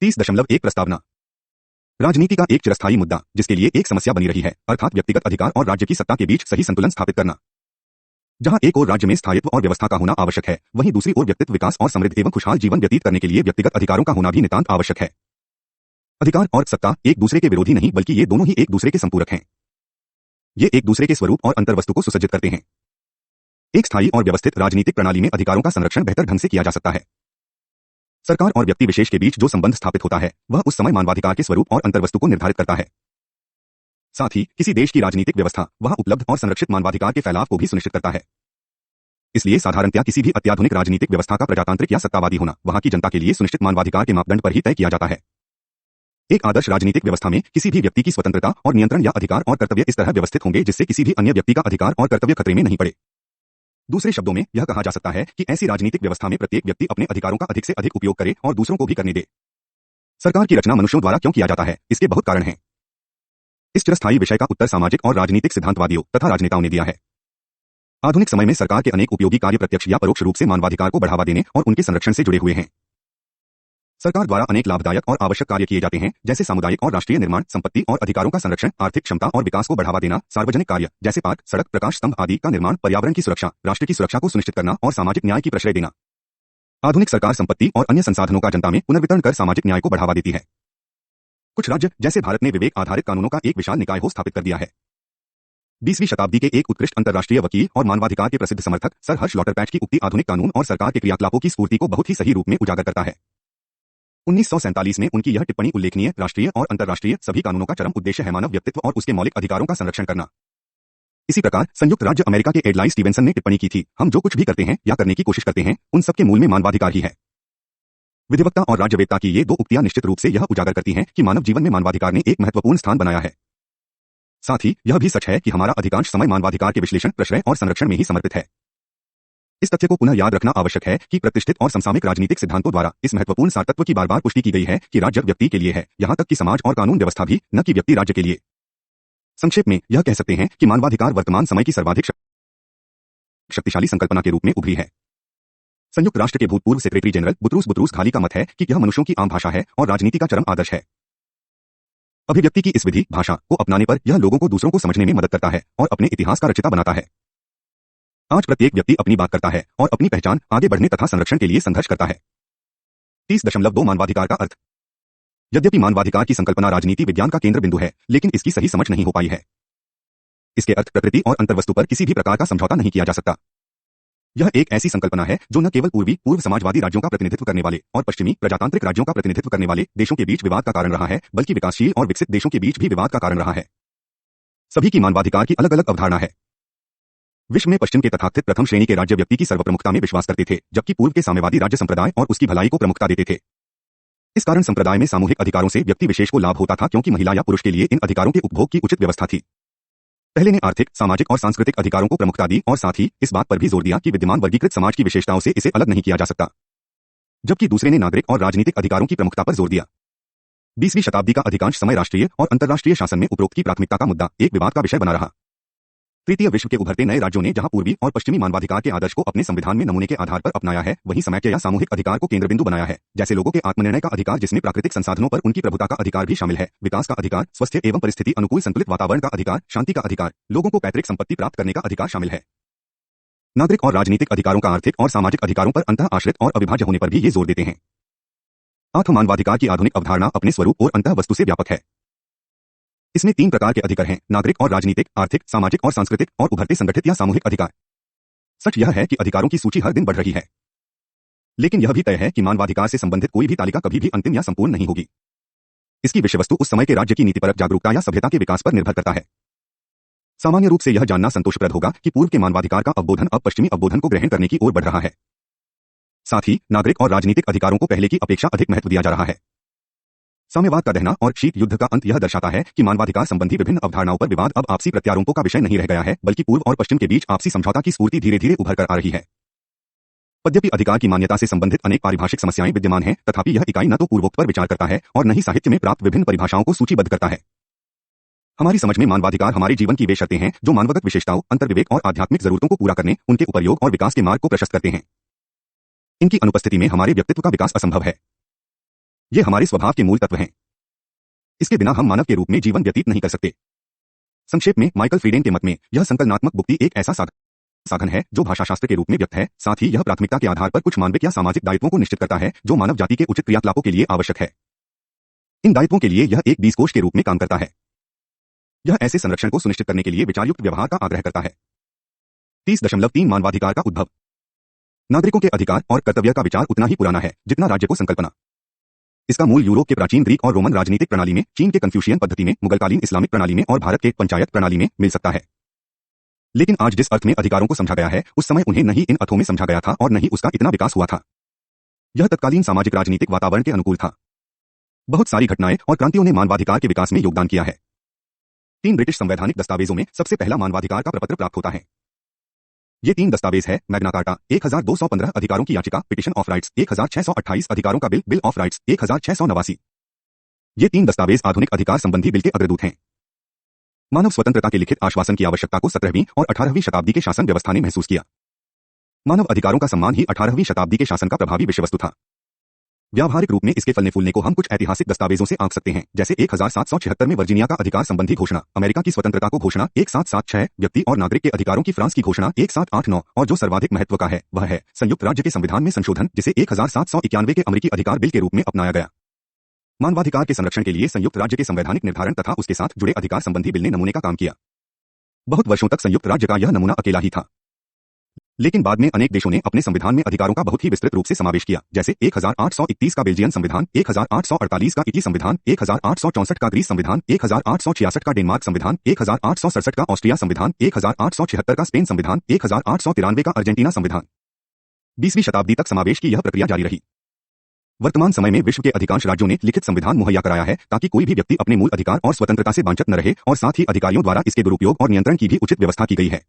30.1 प्रस्तावना। राजनीति का एक चिरस्थायी मुद्दा जिसके लिए एक समस्या बनी रही है, अर्थात व्यक्तिगत अधिकार और राज्य की सत्ता के बीच सही संतुलन स्थापित करना। जहां एक ओर राज्य में स्थायित्व और व्यवस्था का होना आवश्यक है, वहीं दूसरी ओर व्यक्तित्व विकास और समृद्ध एवं खुशहाल जीवन व्यतीत करने के लिए व्यक्तिगत अधिकारों का होना भी नितांत आवश्यक है। अधिकार और सत्ता एक दूसरे के विरोधी नहीं, बल्कि ये दोनों ही एक दूसरे के संपूरक हैं। ये एक दूसरे के स्वरूप और अंतर्वस्तु को सुसज्जित करते हैं। एक स्थायी और व्यवस्थित राजनीतिक प्रणाली में अधिकारों का संरक्षण बेहतर ढंग से किया जा सकता है। सरकार और व्यक्ति विशेष के बीच जो संबंध स्थापित होता है, वह उस समय मानवाधिकार के स्वरूप और अंतर्वस्तु को निर्धारित करता है। साथ ही किसी देश की राजनीतिक व्यवस्था वहां उपलब्ध और संरक्षित मानवाधिकार के फैलाव को भी सुनिश्चित करता है। इसलिए साधारणतया किसी भी अत्याधुनिक राजनीतिक व्यवस्था का प्रजातांत्रिक या सत्तावादी होना वहां की जनता के लिए सुनिश्चित मानवाधिकार के मापदंड पर ही तय किया जाता है। एक आदर्श राजनीतिक व्यवस्था में किसी भी व्यक्ति की स्वतंत्रता और नियंत्रण या अधिकार और कर्तव्य इस तरह व्यवस्थित होंगे जिससे किसी भी अन्य व्यक्ति का अधिकार और कर्तव्य खतरे में नहीं पड़े। दूसरे शब्दों में यह कहा जा सकता है कि ऐसी राजनीतिक व्यवस्था में प्रत्येक व्यक्ति अपने अधिकारों का अधिक से अधिक उपयोग करे और दूसरों को भी करने दे। सरकार की रचना मनुष्यों द्वारा क्यों किया जाता है, इसके बहुत कारण हैं। इस चिरस्थायी विषय का उत्तर सामाजिक और राजनीतिक सिद्धांतवादियों तथा राजनेताओं ने दिया है। आधुनिक समय में सरकार के अनेक उपयोगी कार्य प्रत्यक्ष या परोक्ष रूप से मानवाधिकार को बढ़ावा देने और उनके संरक्षण से जुड़े हुए हैं। सरकार द्वारा अनेक लाभदायक और आवश्यक कार्य किए जाते हैं, जैसे सामुदायिक और राष्ट्रीय निर्माण, संपत्ति और अधिकारों का संरक्षण, आर्थिक क्षमता और विकास को बढ़ावा देना, सार्वजनिक कार्य जैसे पार्क, सड़क, प्रकाश स्तंभ आदि का निर्माण, पर्यावरण की सुरक्षा, राष्ट्र की सुरक्षा को सुनिश्चित करना और सामाजिक न्याय की प्रश्रय देना। आधुनिक सरकार संपत्ति और अन्य संसाधनों का जनता में पुनर्वितरण कर सामाजिक न्याय को बढ़ावा देती है। कुछ राज्य जैसे भारत ने विवेक आधारित कानूनों का एक विशाल निकाय स्थापित कर दिया है। 20वीं शताब्दी के एक उत्कृष्ट अंतर्राष्ट्रीय वकील और मानवाधिकार के प्रसिद्ध समर्थक सर हर्ष लॉटरपैच की उक्ति आधुनिक कानून और सरकार के क्रियाकलापों की स्फूर्ति को बहुत ही सही रूप में उजागर करता है। 1947 में उनकी यह टिप्पणी उल्लेखनीय, राष्ट्रीय और अंतर्राष्ट्रीय सभी कानूनों का चरम उद्देश्य है मानव व्यक्तित्व और उसके मौलिक अधिकारों का संरक्षण करना। इसी प्रकार संयुक्त राज्य अमेरिका के एडलाई स्टीवेंसन ने टिप्पणी की थी, हम जो कुछ भी करते हैं या करने की कोशिश करते हैं, उन सबके मूल में मानवाधिकार ही है। विधिवक्ता और राज्यवेत्ता की ये दो उक्तियां निश्चित रूप से यह उजागर करती हैं कि मानव जीवन में मानवाधिकार ने एक महत्वपूर्ण स्थान बनाया है। साथ ही यह भी सच है कि हमारा अधिकांश समय मानवाधिकार के विश्लेषण, प्रश्रय और संरक्षण में ही समर्पित है। इस तथ्य को पुनः याद रखना आवश्यक है कि प्रतिष्ठित और समसामयिक राजनीतिक सिद्धांतों द्वारा इस महत्वपूर्ण सारतत्व की बार बार पुष्टि की गई है कि राज्य व्यक्ति के लिए है, यहां तक कि समाज और कानून व्यवस्था भी, न कि व्यक्ति राज्य के लिए। संक्षेप में यह कह सकते हैं कि मानवाधिकार वर्तमान समय की सर्वाधिक शक्तिशाली संकल्पना के रूप में उभरी है। संयुक्त राष्ट्र के भूतपूर्व सेक्रेटरी जनरल बुतरूस घाली का मत है कि यह मनुष्यों की आम भाषा है और राजनीति का चरम आदर्श है। अभिव्यक्ति की इस विधि, भाषा को अपनाने पर यह लोगों को दूसरों को समझने में मदद करता है और अपने इतिहास का रचयिता बनाता है। आज प्रत्येक व्यक्ति अपनी बात करता है और अपनी पहचान आगे बढ़ने तथा संरक्षण के लिए संघर्ष करता है। 30.2 मानवाधिकार का अर्थ। यद्यपि मानवाधिकार की संकल्पना राजनीति विज्ञान का केंद्र बिंदु है, लेकिन इसकी सही समझ नहीं हो पाई है। इसके अर्थ प्रकृति और अंतर्वस्तु पर किसी भी प्रकार का समझौता नहीं किया जा सकता। यह एक ऐसी संकल्पना है जो न केवल पूर्व समाजवादी राज्यों का प्रतिनिधित्व करने वाले और पश्चिमी प्रजातांत्रिक राज्यों का प्रतिनिधित्व करने वाले देशों के बीच विवाद का कारण रहा है, बल्कि विकासशील और विकसित देशों के बीच भी विवाद का कारण रहा है। सभी की मानवाधिकार की अलग अलग अवधारणा है। विश्व में पश्चिम के तथाकथित प्रथम श्रेणी के राज्य व्यक्ति की सर्वप्रमुखता में विश्वास करते थे, जबकि पूर्व के साम्यवादी राज्य संप्रदाय और उसकी भलाई को प्रमुखता देते थे। इस कारण संप्रदाय में सामूहिक अधिकारों से व्यक्ति विशेष को लाभ होता था, क्योंकि महिला या पुरुष के लिए इन अधिकारों के उपभोग की उचित व्यवस्था थी। पहले ने आर्थिक, सामाजिक और सांस्कृतिक अधिकारों को प्रमुखता दी और साथ ही इस बात पर भी जोर दिया कि विद्यमान वर्गीकृत समाज की विशेषताओं से इसे अलग नहीं किया जा सकता, जबकि दूसरे ने नागरिक और राजनीतिक अधिकारों की प्रमुखता पर जोर दिया। 20वीं शताब्दी का अधिकांश समय राष्ट्रीय और अंतर्राष्ट्रीय शासन में उपरोक्त की प्राथमिकता का मुद्दा एक विवाद का विषय बना रहा। तृतीय विश्व के उभरते नए राज्यों ने जहां पूर्वी और पश्चिमी मानवाधिकार के आदर्श को अपने संविधान में नमूने के आधार पर अपनाया है, वहीं समाख्य या सामूहिक अधिकार को केंद्र बिंदु बनाया है, जैसे लोगों के आत्मनिर्णय का अधिकार जिसमें प्राकृतिक संसाधनों पर उनकी प्रभुता का अधिकार भी शामिल है, विकास का अधिकार, स्वस्थ एवं परिस्थिति अनुकूल संतुलित वातावरण का अधिकार, शांति का अधिकार, लोगों को पैतृक संपत्ति प्राप्त करने का अधिकार शामिल है। नागरिक और राजनीतिक अधिकारों का आर्थिक और सामाजिक अधिकारों पर अंतः आश्रित और अविभाज्य होने पर भी ये जोर देते हैं। आत्म मानवाधिकार की आधुनिक अवधारणा अपने स्वरूप और अंतः वस्तु से व्यापक है। इसमें 3 प्रकार के अधिकार हैं: नागरिक और राजनीतिक, आर्थिक, सामाजिक और सांस्कृतिक, और उभरते संगठित या सामूहिक अधिकार। सच यह है कि अधिकारों की सूची हर दिन बढ़ रही है, लेकिन यह भी तय है कि मानवाधिकार से संबंधित कोई भी तालिका कभी भी अंतिम या संपूर्ण नहीं होगी। इसकी विषय वस्तु उस समय के राज्य की नीतिपरक जागरूकता या सभ्यता के विकास पर निर्भर करता है। सामान्य रूप से यह जानना संतोषप्रद होगा कि पूर्व के मानवाधिकार का अवबोधन अब पश्चिमी अवबोधन को ग्रहण करने की ओर बढ़ रहा है। साथ ही नागरिक और राजनीतिक अधिकारों को पहले की अपेक्षा अधिक महत्व दिया जा रहा है। साम्यवाद का दहना और शीत युद्ध का अंत यह दर्शाता है कि मानवाधिकार संबंधी विभिन्न अवधारणाओं पर विवाद अब आपसी प्रत्यारोपों का विषय नहीं रह गया है, बल्कि पूर्व और पश्चिम के बीच आपसी समझौता की स्फूर्ति धीरे धीरे उभर कर आ रही है। यद्यपि अधिकार की मान्यता से संबंधित अनेक पारिभाषिक समस्याएं विद्यमान हैं, तथापि यह इकाई न तो पूर्वोक्त पर विचार करता है और न ही साहित्य में प्राप्त विभिन्न परिभाषाओं को सूचीबद्ध करता है। हमारी समझ में मानवाधिकार हमारे जीवन की वे शर्तें हैं जो मानवगत विशेषताओं, अंतर्विवेक और आध्यात्मिक जरूरतों को पूरा करने, उनके उपयोग और विकास के मार्ग को प्रशस्त करते हैं। इनकी अनुपस्थिति में हमारे व्यक्तित्व का विकास असंभव है। ये हमारे स्वभाव के मूल तत्व हैं। इसके बिना हम मानव के रूप में जीवन व्यतीत नहीं कर सकते। संक्षेप में माइकल फ्रीडेन के मत में यह संकल्पनात्मक बुद्धि एक ऐसा साधन है जो भाषाशास्त्र के रूप में व्यक्त है, साथ ही यह प्राथमिकता के आधार पर कुछ मानविक या सामाजिक दायित्वों को निश्चित करता है जो मानव जाति के उचित क्रियाकलापों के लिए आवश्यक है। इन दायित्वों के लिए यह एक बीजकोष के रूप में काम करता है। यह ऐसे संरक्षण को सुनिश्चित करने के लिए विचारयुक्त व्यवहार का आग्रह करता है। 30.3 मानवाधिकार का उद्भव। नागरिकों के अधिकार और कर्तव्य का विचार उतना ही पुराना है जितना राज्य को संकल्पना। इसका मूल यूरोप के प्राचीन ग्रीक और रोमन राजनीतिक प्रणाली में, चीन के कन्फ्यूशियन पद्धति में, मुगलकालीन इस्लामिक प्रणाली में और भारत के पंचायत प्रणाली में मिल सकता है। लेकिन आज जिस अर्थ में अधिकारों को समझा गया है, उस समय उन्हें नहीं इन अर्थों में समझा गया था और नहीं उसका इतना विकास हुआ था। यह तत्कालीन सामाजिक राजनीतिक वातावरण के अनुकूल था। बहुत सारी घटनाएं और क्रांतियों ने मानवाधिकार के विकास में योगदान किया है। 3 ब्रिटिश संवैधानिक दस्तावेजों में सबसे पहला मानवाधिकार का प्रपत्र प्राप्त होता है। ये 3 दस्तावेज है मैग्ना कार्टा 1215 अधिकारों की याचिका पिटिशन ऑफ राइट्स, 1628 अधिकारों का बिल ऑफ राइट्स, 1689। ये 3 दस्तावेज आधुनिक अधिकार संबंधी बिल के अग्रदूत हैं। मानव स्वतंत्रता के लिखित आश्वासन की आवश्यकता को 17वीं और 18वीं शताब्दी के शासन व्यवस्था ने महसूस किया। मानव अधिकारों का सम्मान ही 18वीं शताब्दी के शासन का प्रभावी विषय वस्तु था। व्यावहारिक रूप में इसके फलने फूलने को हम कुछ ऐतिहासिक दस्तावेजों से आंक सकते हैं, जैसे 1776 में वर्जीनिया का अधिकार संबंधी घोषणा, अमेरिका की स्वतंत्रता को घोषणा 1776, व्यक्ति और नागरिक के अधिकारों की फ्रांस की घोषणा 1789, और जो सर्वाधिक महत्व का है वह है संयुक्त राज्य के संविधान में संशोधन, जिसे 1791 के अमेरिकी अधिकार बिल के रूप में अपनाया गया। मानवाधिकार के संरक्षण के लिए संयुक्त राज्य के संवैधानिक निर्धारण तथा उसके साथ जुड़े अधिकार संबंधी बिल ने नमूने का काम किया। बहुत वर्षों तक संयुक्त राज्य का यह नमूना अकेला ही था, लेकिन बाद में अनेक देशों ने अपने संविधान में अधिकारों का बहुत ही विस्तृत रूप से समावेश किया, जैसे 1831 का बेल्जियन संविधान, 1848 का इटली संविधान, 1864 का ग्रीस संविधान, 1866 का डेनमार्क संविधान, 1867 का ऑस्ट्रिया संविधान, 1876 का स्पेन संविधान, 1893 का अर्जेंटीना संविधान। 20वीं शताब्दी तक समावेश की यह प्रक्रिया जारी रही। वर्तमान समय में विश्व के अधिकांश राज्यों ने लिखित संविधान मुहैया कराया है ताकि कोई भी व्यक्ति अपने मूल अधिकार और स्वतंत्रता से वंचित न रहे, और साथ ही अधिकारियों द्वारा इसके दुरुपयोग और नियंत्रण की भी उचित व्यवस्था की गई है।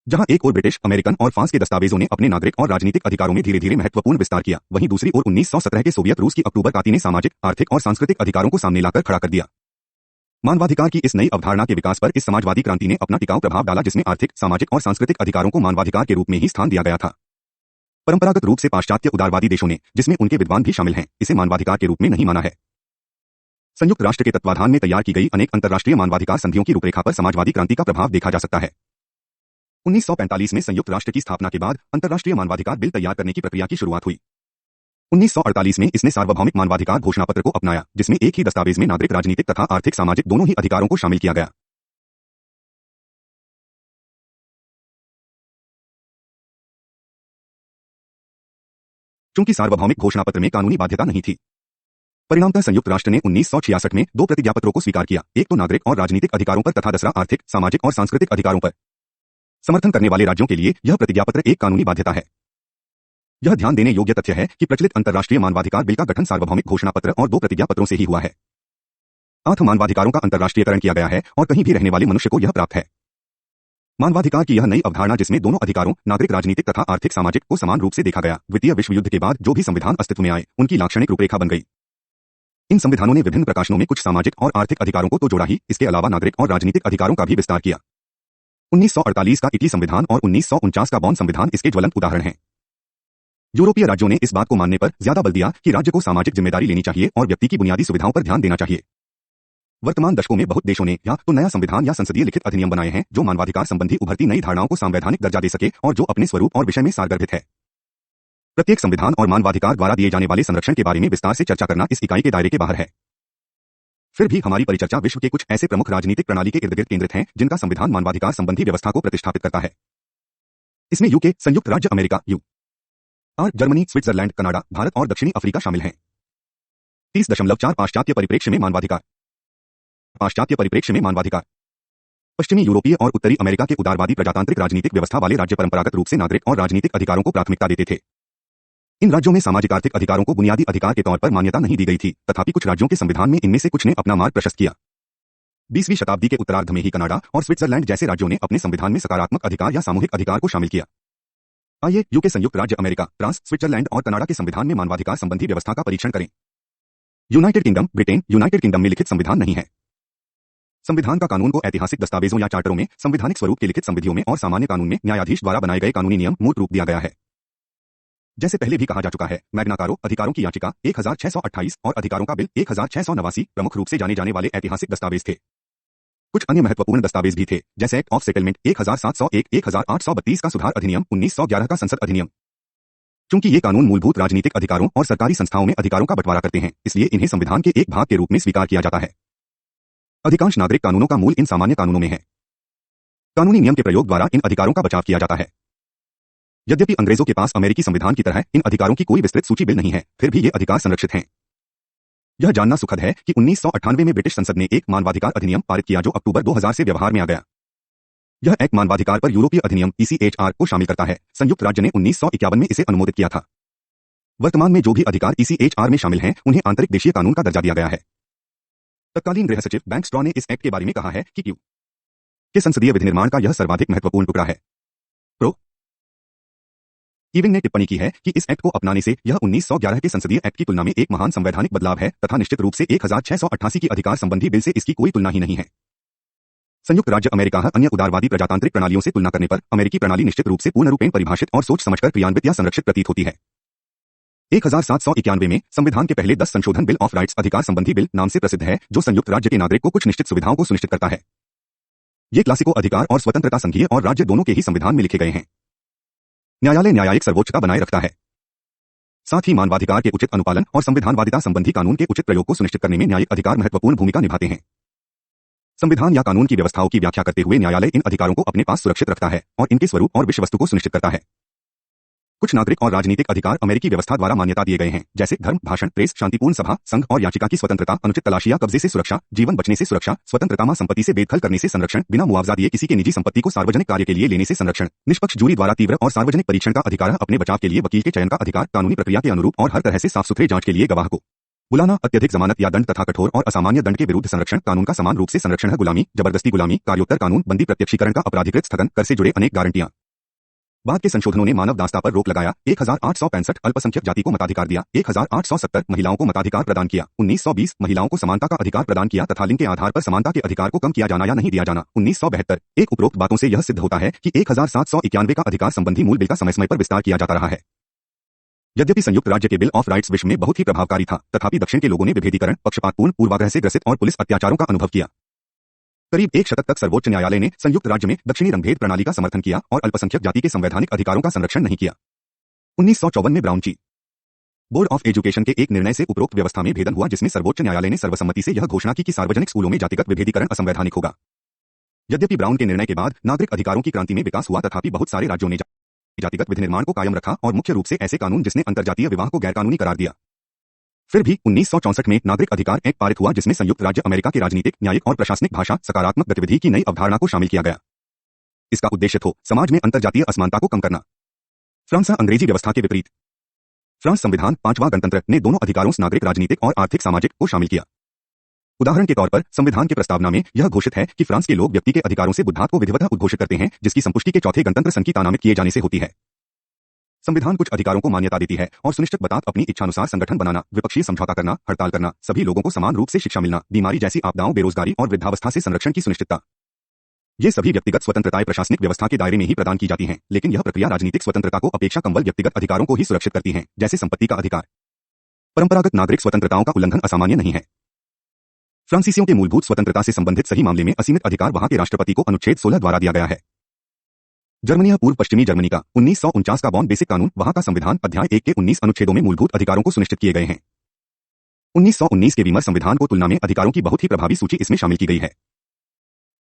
जहां एक ओर ब्रिटिश, अमेरिकन और फ्रांस के दस्तावेजों ने अपने नागरिक और राजनीतिक अधिकारों में धीरे धीरे महत्वपूर्ण विस्तार किया, वहीं दूसरी ओर 1917 के सोवियत रूस की अक्टूबर क्रांति ने सामाजिक, आर्थिक और सांस्कृतिक अधिकारों को सामने लाकर खड़ा कर दिया। मानवाधिकार की इस नई अवधारणा के विकास पर इस समाजवादी क्रांति ने अपना टिकाऊ प्रभाव डाला, जिसमें आर्थिक, सामाजिक और सांस्कृतिक अधिकारों को मानवाधिकार के रूप में ही स्थान दिया गया था। परंपरागत रूप से पाश्चात्य उदारवादी देशों ने, जिसमें उनके विद्वान भी शामिल हैं, इसे मानवाधिकार के रूप में नहीं माना है। संयुक्त राष्ट्र के तत्वाधान में तैयार की गई अनेक अंतर्राष्ट्रीय मानवाधिकार संधियों की रूपरेखा पर समाजवादी क्रांति का प्रभाव देखा जा सकता है। 1945 में संयुक्त राष्ट्र की स्थापना के बाद अंतर्राष्ट्रीय मानवाधिकार बिल तैयार करने की प्रक्रिया की शुरुआत हुई। 1948 में इसने सार्वभौमिक मानवाधिकार घोषणा पत्र को अपनाया, जिसमें एक ही दस्तावेज में नागरिक, राजनीतिक तथा आर्थिक सामाजिक दोनों ही अधिकारों को शामिल किया गया। चूंकि सार्वभौमिक घोषणा पत्र में कानूनी बाध्यता नहीं थी, परिणामतः संयुक्त राष्ट्र ने 1966 में 2 प्रतिज्ञापत्रों को स्वीकार किया, एक तो नागरिक और राजनीतिक अधिकारों पर तथा दूसरा आर्थिक, सामाजिक और सांस्कृतिक अधिकारों पर। समर्थन करने वाले राज्यों के लिए यह प्रतिज्ञापत्र एक कानूनी बाध्यता है। यह ध्यान देने योग्य तथ्य है कि प्रचलित अंतर्राष्ट्रीय मानवाधिकार बिल का गठन सार्वभौमिक घोषणा पत्र और 2 प्रतिज्ञापत्रों से ही हुआ है। 8 मानवाधिकारों का अंतर्राष्ट्रीयकरण किया गया है और कहीं भी रहने वाले मनुष्य को यह प्राप्त है। मानवाधिकार की यह नई अवधारणा, जिसमें दोनों अधिकारों, नागरिक, राजनीतिक तथा आर्थिक सामाजिक को समान रूप से देखा गया, द्वितीय विश्व युद्ध के बाद जो भी संविधान अस्तित्व में आए, उनकी लाक्षणिक रूपरेखा बन गई। इन संविधानों ने विभिन्न प्रकाशनों में कुछ सामाजिक और आर्थिक अधिकारों को तो जोड़ा ही, इसके अलावा नागरिक और राजनीतिक अधिकारों का भी विस्तार किया। 1948 का इटली संविधान और 1949 का बॉन संविधान इसके ज्वलंत उदाहरण हैं। यूरोपीय राज्यों ने इस बात को मानने पर ज्यादा बल दिया कि राज्य को सामाजिक जिम्मेदारी लेनी चाहिए और व्यक्ति की बुनियादी सुविधाओं पर ध्यान देना चाहिए। वर्तमान दशकों में बहुत देशों ने या तो नया संविधान या संसदीय लिखित अधिनियम बनाए हैं जो मानवाधिकार संबंधी उभरती नई धारणाओं को संवैधानिक दर्जा दे सके और जो अपने स्वरूप और विषय में सारगर्भित है। प्रत्येक संविधान और मानवाधिकार द्वारा दिए जाने वाले संरक्षण के बारे में विस्तार से चर्चा करना इस इकाई के दायरे के बाहर है। फिर भी हमारी परिचर्चा विश्व के कुछ ऐसे प्रमुख राजनीतिक प्रणाली के इर्द गिर्द केंद्रित है जिनका संविधान मानवाधिकार संबंधी व्यवस्था को प्रतिष्ठापित करता है। इसमें यूके, संयुक्त राज्य America, Germany, Switzerland, Canada, Bharat और दक्षिणी अफ्रीका शामिल हैं। 30.4 पाश्चात्य परिप्रेक्ष्य में मानवाधिकार। पाश्चात्य परिप्रेक्ष्य में मानवाधिकार। पश्चिमी यूरोपीय और उत्तरी अमेरिका के उदारवादी प्रजातांत्रिक राजनीतिक व्यवस्था वाले राज्य परंपरागत रूप से नागरिक और राजनीतिक अधिकारों को प्राथमिकता देते थे। इन राज्यों में सामाजिक आर्थिक अधिकारों को बुनियादी अधिकार के तौर पर मान्यता नहीं दी गई थी, तथापि कुछ राज्यों के संविधान में इनमें से कुछ ने अपना मार्ग प्रशस्त किया। 20वीं शताब्दी के उत्तरार्ध में ही कनाडा और स्विट्जरलैंड जैसे राज्यों ने अपने संविधान में सकारात्मक अधिकार या सामूहिक अधिकार को शामिल किया। आइए यूके, संयुक्त राज्य अमेरिका, फ्रांस, स्विट्जरलैंड और कनाडा के संविधान में मानवाधिकार संबंधी व्यवस्था का परीक्षण करें। United kingdom, Britain, United kingdom में लिखित संविधान नहीं है। संविधान का कानून को ऐतिहासिक दस्तावेजों या चार्टरों में, संवैधानिक स्वरूप के लिखित संविधियों में और सामान्य कानून में न्यायाधीश द्वारा बनाए गए कानूनी नियम मूल रूप दिया गया है। जैसे पहले भी कहा जा चुका है, मैग्ना कार्टा अधिकारों की याचिका 1628 और अधिकारों का बिल 1689 प्रमुख रूप से जाने जाने वाले ऐतिहासिक दस्तावेज थे। कुछ अन्य महत्वपूर्ण दस्तावेज भी थे, जैसे एक्ट ऑफ सेटलमेंट 1701, 1832 का सुधार अधिनियम 1911 का संसद अधिनियम। चूंकि ये कानून मूलभूत राजनीतिक अधिकारों और सरकारी संस्थाओं में अधिकारों का बंटवारा करते हैं, इसलिए इन्हें संविधान के एक भाग के रूप में स्वीकार किया जाता है। अधिकांश नागरिक कानूनों का मूल इन सामान्य कानूनों में है। कानूनी नियम के प्रयोग द्वारा इन अधिकारों का बचाव किया जाता है। यद्यपि अंग्रेजों के पास अमेरिकी संविधान की तरह इन अधिकारों की कोई विस्तृत सूची बिल नहीं है, फिर भी ये अधिकार संरक्षित हैं। यह जानना सुखद है कि 1998 में ब्रिटिश संसद ने एक मानवाधिकार अधिनियम पारित किया जो अक्टूबर 2000 से व्यवहार में आ गया। यह एक्ट मानवाधिकार पर यूरोपीय अधिनियम ECHR को शामिल करता है। संयुक्त राज्य ने 1951 में इसे अनुमोदित किया था। वर्तमान में जो भी अधिकार ECHR में शामिल हैं, उन्हें आंतरिक देशीय कानून का दर्जा दिया गया है। तत्कालीन गृह सचिव बैंक स्ट्रॉ ने इस एक्ट के बारे में कहा है कि क्यू के संसदीय विधिनिर्माण का यह सर्वाधिक महत्वपूर्ण टुकड़ा है। प्रो ईविंग ने टिप्पणी की है कि इस एक्ट को अपनाने से यह 1911 के संसदीय एक्ट की तुलना में एक महान संवैधानिक बदलाव है तथा निश्चित रूप से 1688 की अधिकार संबंधी बिल से इसकी कोई तुलना ही नहीं है। संयुक्त राज्य अमेरिका अन्य उदारवादी प्रजातांत्रिक प्रणालियों से तुलना करने पर अमेरिकी प्रणाली निश्चित रूप से पूर्ण रूपेण परिभाषित और सोच समझकर क्रियान्वित या संरक्षित प्रतीत होती है। 1791 में संविधान के पहले 10 संशोधन बिल ऑफ राइट्स अधिकार संबंधी बिल नाम से प्रसिद्ध है, जो संयुक्त राज्य के नागरिक को कुछ निश्चित सुविधाओं को सुनिश्चित करता है। ये क्लासिको अधिकार और स्वतंत्रता संघीय और राज्य दोनों के ही संविधान में लिखे गए हैं। न्यायालय न्यायिक सर्वोच्चता बनाए रखता है। साथ ही मानवाधिकार के उचित अनुपालन और संविधानवादिता संबंधी कानून के उचित प्रयोग को सुनिश्चित करने में न्यायिक अधिकार महत्वपूर्ण भूमिका निभाते हैं। संविधान या कानून की व्यवस्थाओं की व्याख्या करते हुए न्यायालय इन अधिकारों को अपने पास सुरक्षित रखता है और इनके स्वरूप और विषय वस्तु को सुनिश्चित करता है। कुछ नागरिक और राजनीतिक अधिकार अमेरिकी व्यवस्था द्वारा मान्यता दिए गए हैं, जैसे धर्म, भाषण, प्रेस, शांतिपूर्ण सभा, संघ और याचिका की स्वतंत्रता, अनुचित तलाशी या कब्जे से सुरक्षा, जीवन बचने से सुरक्षा, स्वतंत्रता मां संपत्ति से बेदखल करने से संरक्षण, बिना मुआवजा दिए किसी के निजी संपत्ति को सार्वजनिक कार्य के लिए लेने से संरक्षण, निष्पक्ष जूरी द्वारा तीव्र और सार्वजनिक परीक्षण का अधिकार, अपने बचाव के लिए वकील के चयन का अधिकार, कानूनी प्रक्रिया के अनुरूप और हर तरह से साफ सुथरे जांच के लिए गवाह को बुलाना, अत्यधिक जमानत या दंड तथा कठोर और असामान्य दंड के विरुद्ध संरक्षण, कानून का समान रूप से संरक्षण है, गुलामी, जबरदस्ती गुलामी, कार्योत्तर कानून, बंदी प्रत्यक्षीकरण का अपराधीकृत स्थगन, कर से जुड़े अनेक गारंटियां। बाद के संशोधनों ने मानव दासता पर रोक लगाया। 1865 अल्पसंख्यक जाति को मताधिकार दिया। 1870 महिलाओं को मताधिकार प्रदान किया। 1920 महिलाओं को समानता का अधिकार प्रदान किया तथा लिंग के आधार पर समानता के अधिकार को कम किया जाना या नहीं दिया जाना। 1972 एक उपरोक्त बातों से यह सिद्ध होता है कि 1791 का अधिकार संबंधी मूल बिल का समय समय पर विस्तार किया जाता रहा है। यद्यपि संयुक्त राज्य के बिल ऑफ राइट्स विश्व में बहुत ही प्रभावकारी था, तथापि दक्षिण के लोगों ने विभेदीकरण, पक्षपातपूर्ण, पूर्वाग्रह से ग्रसित और पुलिस अत्याचारों का अनुभव किया। करीब एक शतक तक सर्वोच्च न्यायालय ने संयुक्त राज्य में दक्षिणी रंगभेद प्रणाली का समर्थन किया और अल्पसंख्यक जाति के संवैधानिक अधिकारों का संरक्षण नहीं किया। 1954 में ब्राउन ची बोर्ड ऑफ एजुकेशन के एक निर्णय से उपरोक्त व्यवस्था में भेदन हुआ, जिसमें सर्वोच्च न्यायालय ने सर्वसम्मति से यह घोषणा की कि सार्वजनिक स्कूलों में जातिगत विभेदीकरण असंवैधानिक होगा। यद्यपि ब्राउन के निर्णय के बाद नागरिक अधिकारों की क्रांति में विकास हुआ, तथापि बहुत सारे राज्यों ने जातिगत विधिनिर्माण को कायम रखा और मुख्य रूप से ऐसे कानून जिसने अंतरजातीय विवाह को गैरकानूनी करार दिया। फिर भी 1964 में नागरिक अधिकार एक्ट पारित हुआ, जिसमें संयुक्त राज्य अमेरिका के राजनीतिक, न्यायिक और प्रशासनिक भाषा सकारात्मक गतिविधि की नई अवधारणा को शामिल किया गया। इसका उद्देश्य था समाज में अंतरजातीय असमानता को कम करना। फ्रांस अंग्रेजी व्यवस्था के विपरीत फ्रांस संविधान 5वां गणतंत्र ने दोनों अधिकारों नागरिक, राजनीतिक और आर्थिक सामाजिक को शामिल किया। उदाहरण के तौर पर संविधान के प्रस्तावना में यह घोषित है कि फ्रांस के लोग व्यक्ति के अधिकारों से बुद्धांत को विधिवत उद्घोषित करते हैं, जिसकी संपुष्टि के चौथे गणतंत्र संघ की तानामित किए जाने से होती है। संविधान कुछ अधिकारों को मान्यता देती है और सुनिश्चित बतात अपनी इच्छानुसार संगठन बनाना, विपक्षीय समझौता करना, हड़ताल करना, सभी लोगों को समान रूप से शिक्षा मिलना, बीमारी जैसी आपदाओं, बेरोजगारी और वृद्धावस्था से संरक्षण की सुनिश्चितता। ये सभी व्यक्तिगत स्वतंत्रताएं प्रशासनिक व्यवस्था के दायरे में ही प्रदान की जाती हैं, लेकिन यह प्रक्रिया राजनीतिक स्वतंत्रता को अपेक्षा कम व्यक्तिगत अधिकारों को ही सुरक्षित करती है, जैसे संपत्ति का अधिकार। परंपरागत नागरिक स्वतंत्रताओं का उल्लंघन असामान्य नहीं है। फ्रांसीसियों के मूलभूत स्वतंत्रता से संबंधित सही मामले में असीमित अधिकार वहां के राष्ट्रपति को अनुच्छेद 16 द्वारा दिया गया है। जर्मनी पूर्व पश्चिमी जर्मनी का 1949 का बॉन्ड बेसिक कानून वहां का संविधान अध्याय 1 के 19 अनुच्छेदों में मूलभूत अधिकारों को सुनिश्चित किए गए हैं। 1919 के वीमर संविधान को तुलना में अधिकारों की बहुत ही प्रभावी सूची इसमें शामिल की गई है,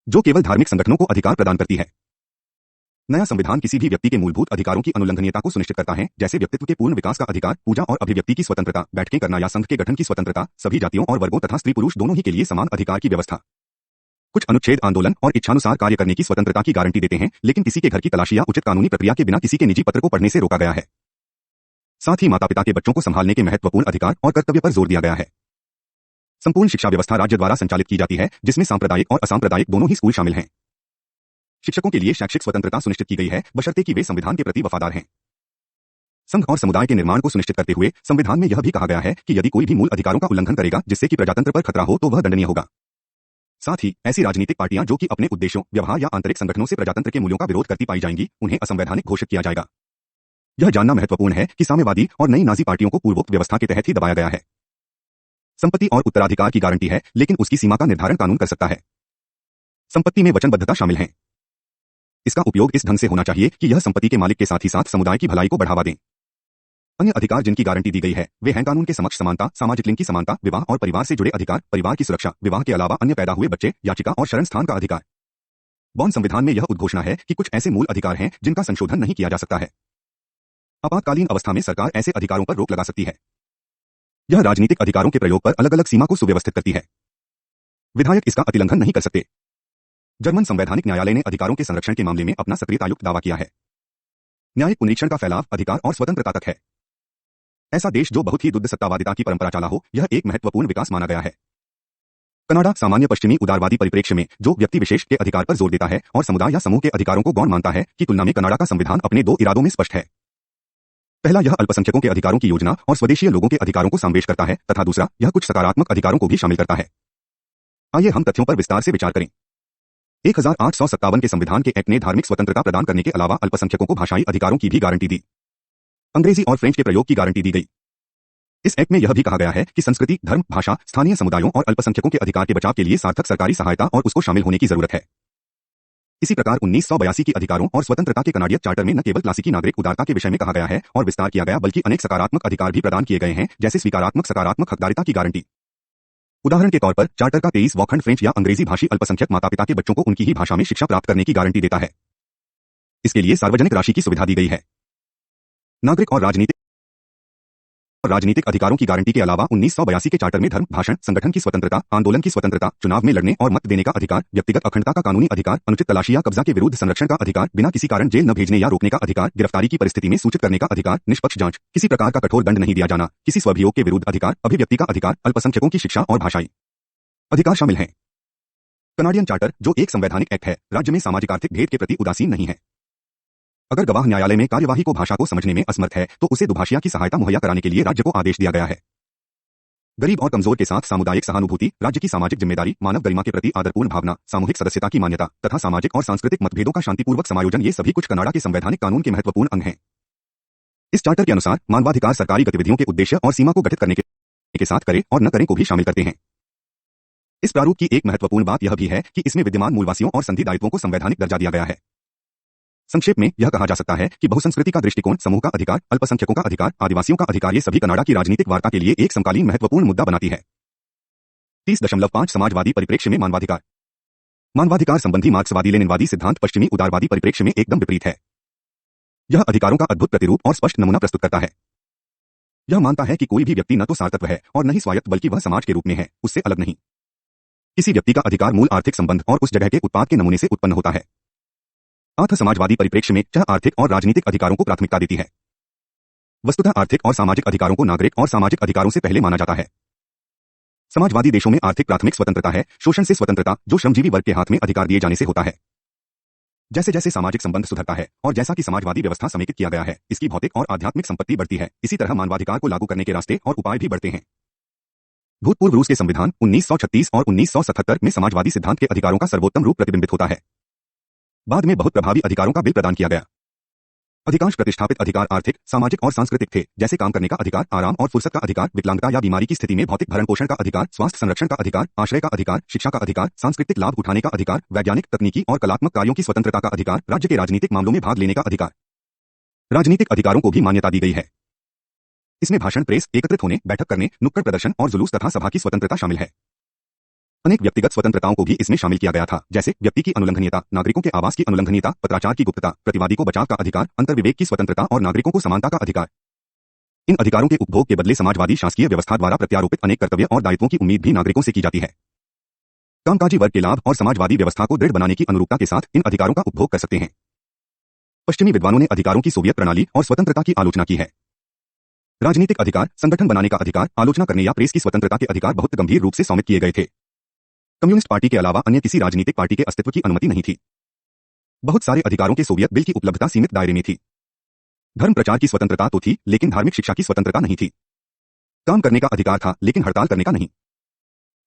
जो केवल धार्मिक संगठनों को अधिकार प्रदान करती है। नया संविधान किसी भी व्यक्ति के मूलभूत अधिकारों की अनुल्लंघनीयता को सुनिश्चित करता है, जैसे व्यक्तित्व के पूर्ण विकास का अधिकार, पूजा और अभिव्यक्ति की स्वतंत्रता, बैठकें करना या संघ के गठन की स्वतंत्रता, सभी जातियों और वर्गों तथा स्त्री पुरुष दोनों ही के लिए समान अधिकार की व्यवस्था। कुछ अनुच्छेद आंदोलन और इच्छानुसार कार्य करने की स्वतंत्रता की गारंटी देते हैं, लेकिन किसी के घर की तलाशी या उचित कानूनी प्रक्रिया के बिना किसी के निजी पत्र को पढ़ने से रोका गया है। साथ ही माता पिता के बच्चों को संभालने के महत्वपूर्ण अधिकार और कर्तव्य पर जोर दिया गया है। संपूर्ण शिक्षा व्यवस्था राज्य द्वारा संचालित की जाती है, जिसमें सांप्रदायिक और असांप्रदायिक दोनों ही स्कूल शामिल हैं। शिक्षकों के लिए शैक्षिक स्वतंत्रता सुनिश्चित की गई है, बशर्ते कि वे संविधान के प्रति वफादार हैं। संघ और समुदाय के निर्माण को सुनिश्चित करते हुए संविधान में यह भी कहा गया है कि यदि कोई भी मूल अधिकारों का उल्लंघन करेगा जिससे कि प्रजातंत्र पर खतरा हो, तो वह दंडनीय होगा। साथ ही ऐसी राजनीतिक पार्टियां जो कि अपने उद्देश्यों, व्यवहार या आंतरिक संगठनों से प्रजातंत्र के मूल्यों का विरोध करती पाई जाएंगी, उन्हें असंवैधानिक घोषित किया जाएगा। यह जानना महत्वपूर्ण है कि साम्यवादी और नई नाजी पार्टियों को पूर्वोक्त व्यवस्था के तहत ही दबाया गया है। संपत्ति और उत्तराधिकार की गारंटी है, लेकिन उसकी सीमा का निर्धारण कानून कर सकता है। संपत्ति में वचनबद्धता शामिल है। इसका उपयोग इस ढंग से होना चाहिए कि यह संपत्ति के मालिक के साथ ही साथ समुदाय की भलाई को बढ़ावा दें। अन्य अधिकार जिनकी गारंटी दी गई है वे हैं कानून के समक्ष समानता, सामाजिक लिंग की समानता, विवाह और परिवार से जुड़े अधिकार, परिवार की सुरक्षा, विवाह के अलावा अन्य पैदा हुए बच्चे, याचिका और शरण स्थान का अधिकार। बॉन्ड संविधान में यह उद्घोषणा है कि कुछ ऐसे मूल अधिकार हैं जिनका संशोधन नहीं किया जा सकता है। आपातकालीन अवस्था में सरकार ऐसे अधिकारों पर रोक लगा सकती है। यह राजनीतिक अधिकारों के प्रयोग पर अलग अलग सीमा को सुव्यवस्थित करती है। विधायक इसका अतिलंघन नहीं कर सकते। जर्मन संवैधानिक न्यायालय ने अधिकारों के संरक्षण के मामले में अपना सक्रियतायुक्त दावा किया है। न्यायिक पुनरीक्षण का फैलाव अधिकार और स्वतंत्रता तक है। ऐसा देश जो बहुत ही दुग्ध सत्तावादिता की परंपरा चाला हो, यह एक महत्वपूर्ण विकास माना गया है। कनाडा सामान्य पश्चिमी उदारवादी परिप्रेक्ष्य में जो व्यक्ति विशेष के अधिकार पर जोर देता है और समुदाय या समूह के अधिकारों को गौण मानता है की तुलना में कनाडा का संविधान अपने दो इरादों में स्पष्ट है। पहला, यह अल्पसंख्यकों के अधिकारों की योजना और स्वदेशीय लोगों के अधिकारों को समावेश करता है, तथा दूसरा, यह कुछ सकारात्मक अधिकारों को भी शामिल करता है। आइए हम तथ्यों पर विस्तार से विचार करें। 1857 के संविधान के एक्ट ने धार्मिक स्वतंत्रता प्रदान करने के अलावा अल्पसंख्यकों को भाषाई अधिकारों की भी गारंटी दी। अंग्रेजी और फ्रेंच के प्रयोग की गारंटी दी गई। इस एक्ट में यह भी कहा गया है कि संस्कृति, धर्म, भाषा, स्थानीय समुदायों और अल्पसंख्यकों के अधिकार के बचाव के लिए सार्थक सरकारी सहायता और उसको शामिल होने की जरूरत है। इसी प्रकार 1982 की अधिकारों और स्वतंत्रता के कनाडियन चार्टर में न केवल क्लासिकी नागरिक उदारता के विषय में कहा गया है और विस्तार किया गया, बल्कि अनेक सकारात्मक अधिकार भी प्रदान किए गए हैं, जैसे स्वीकारात्मक सकारात्मक हकदारिता की गारंटी। उदाहरण के तौर पर चार्टर का 23वां खंड फ्रेंच या अंग्रेजी भाषी अल्पसंख्यक माता पिता के बच्चों को उनकी ही भाषा में शिक्षा प्राप्त करने की गारंटी देता है। इसके लिए सार्वजनिक राशि की सुविधा दी गई है। नागरिक और राजनीतिक अधिकारों की गारंटी के अलावा 1982 के चार्टर में धर्म, भाषण, संगठन की स्वतंत्रता, आंदोलन की स्वतंत्रता, चुनाव में लड़ने और मत देने का अधिकार, व्यक्तिगत अखंडता का कानूनी अधिकार, अनुचित तलाशी या कब्जा के विरुद्ध संरक्षण का अधिकार, बिना किसी कारण जेल न भेजने या रोकने का अधिकार, गिरफ्तारी की परिस्थिति में सूचित करने का अधिकार, निष्पक्ष जांच, किसी प्रकार का कठोर दंड नहीं दिया जाना, किसी स्वाभियोग के विरुद्ध अधिकार, अभिव्यक्ति का अधिकार, अल्पसंख्यकों की शिक्षा और भाषाई अधिकार शामिल हैं। कनाडियन चार्टर, जो एक संवैधानिक एक्ट है, राज्य में सामाजिक आर्थिक भेद के प्रति उदासीन नहीं है। अगर गवाह न्यायालय में कार्यवाही को भाषा को समझने में असमर्थ है तो उसे दुभाषिया की सहायता मुहैया कराने के लिए राज्य को आदेश दिया गया है। गरीब और कमजोर के साथ सामुदायिक सहानुभूति, राज्य की सामाजिक जिम्मेदारी, मानव गरिमा के प्रति आदरपूर्ण भावना, सामूहिक सदस्यता की मान्यता तथा सामाजिक और सांस्कृतिक मतभेदों का शांतिपूर्वक समायोजन, ये सभी कुछ कनाडा के संवैधानिक कानून के महत्वपूर्ण अंग हैं। इस चार्टर के अनुसार मानवाधिकार सरकारी गतिविधियों के उद्देश्य और सीमा को गठित करने के साथ करें और न करें को भी शामिल करते हैं। इस प्रारूप की एक महत्वपूर्ण बात यह भी है कि इसमें विद्यमान मूलवासियों और संधि दायित्वों को संवैधानिक दर्जा दिया गया है। संक्षेप में यह कहा जा सकता है कि बहुसंस्कृति का दृष्टिकोण, समूह का अधिकार, अल्पसंख्यकों का अधिकार, आदिवासियों का अधिकार, ये सभी कनाडा की राजनीतिक वार्ता के लिए एक समकालीन महत्वपूर्ण मुद्दा बनाती है। 30.5 समाजवादी परिप्रेक्ष्य में मानवाधिकार। मानवाधिकार संबंधी मार्क्सवादी लेनिनवादी सिद्धांत पश्चिमी उदारवादी परिप्रेक्ष्य में एकदम विपरीत है। यह अधिकारों का अद्भुत प्रतिरूप और स्पष्ट नमूना प्रस्तुत करता है। यह मानता है कि कोई भी व्यक्ति न तो सार्वत्व है और न ही स्वायत्त, बल्कि वह समाज के रूप में है, उससे अलग नहीं। किसी व्यक्ति का अधिकार मूल आर्थिक संबंध और उस जगह के उत्पाद के नमूने से उत्पन्न होता है। आर्थ समाजवादी परिप्रेक्ष्य में यह आर्थिक और राजनीतिक अधिकारों को प्राथमिकता देती है। वस्तुतः आर्थिक और सामाजिक अधिकारों को नागरिक और सामाजिक अधिकारों से पहले माना जाता है। समाजवादी देशों में आर्थिक प्राथमिक स्वतंत्रता है, शोषण से स्वतंत्रता, जो श्रमजीवी वर्ग के हाथ में अधिकार दिए जाने से होता है। जैसे जैसे सामाजिक संबंध सुधरता है और जैसा कि समाजवादी व्यवस्था समेकित किया गया है, इसकी भौतिक और आध्यात्मिक संपत्ति बढ़ती है, इसी तरह मानवाधिकार को लागू करने के रास्ते और उपाय भी बढ़ते हैं। भूतपूर्व रूस के संविधान 1936 और 1977 में समाजवादी सिद्धांत के अधिकारों का सर्वोत्तम रूप प्रतिबिंबित होता है। बाद में बहुत प्रभावी अधिकारों का बिल प्रदान किया गया। अधिकांश प्रतिष्ठापित अधिकार आर्थिक, सामाजिक और सांस्कृतिक थे, जैसे काम करने का अधिकार, आराम और फुर्सत का अधिकार, विकलांगता या बीमारी की स्थिति में भौतिक भरण पोषण का अधिकार, स्वास्थ्य संरक्षण का अधिकार, आश्रय का अधिकार, शिक्षा का अधिकार, सांस्कृतिक लाभ उठाने का अधिकार, वैज्ञानिक, तकनीकी और कलात्मक कार्यों की स्वतंत्रता का अधिकार, राज्य के राजनीतिक मामलों में भाग लेने का अधिकार। राजनीतिक अधिकारों को भी मान्यता दी गई है। इसमें भाषण, प्रेस, एकत्रित होने, बैठक करने, नुक्कड़ प्रदर्शन और जुलूस तथा सभा की स्वतंत्रता शामिल है। अनेक व्यक्तिगत स्वतंत्रताओं को भी इसमें शामिल किया गया था, जैसे व्यक्ति की अनुलंघनीयता, नागरिकों के आवास की अनुलंघनीयता, पत्राचार की गुप्तता, प्रतिवादी को बचाव का अधिकार, अंतर्विवेक की स्वतंत्रता और नागरिकों को समानता का अधिकार। इन अधिकारों के उपभोग के बदले समाजवादी शासकीय व्यवस्था द्वारा प्रत्यारोपित अनेक कर्तव्य और दायित्वों की उम्मीद भी नागरिकों से की जाती है। कामकाजी वर्ग के लाभ और समाजवादी व्यवस्था को दृढ़ बनाने की अनुरूपता के साथ इन अधिकारों का उपभोग कर सकते हैं। पश्चिमी विद्वानों ने अधिकारों की सोवियत प्रणाली और स्वतंत्रता की आलोचना की है। राजनीतिक अधिकार, संगठन बनाने का अधिकार, आलोचना करने या प्रेस की स्वतंत्रता के अधिकार बहुत गंभीर रूप से सौमित किए गए थे। कम्युनिस्ट पार्टी के अलावा अन्य किसी राजनीतिक पार्टी के अस्तित्व की अनुमति नहीं थी। बहुत सारे अधिकारों के सोवियत बिल की उपलब्धता सीमित दायरे में थी। धर्म प्रचार की स्वतंत्रता तो थी, लेकिन धार्मिक शिक्षा की स्वतंत्रता नहीं थी। काम करने का अधिकार था, लेकिन हड़ताल करने का नहीं।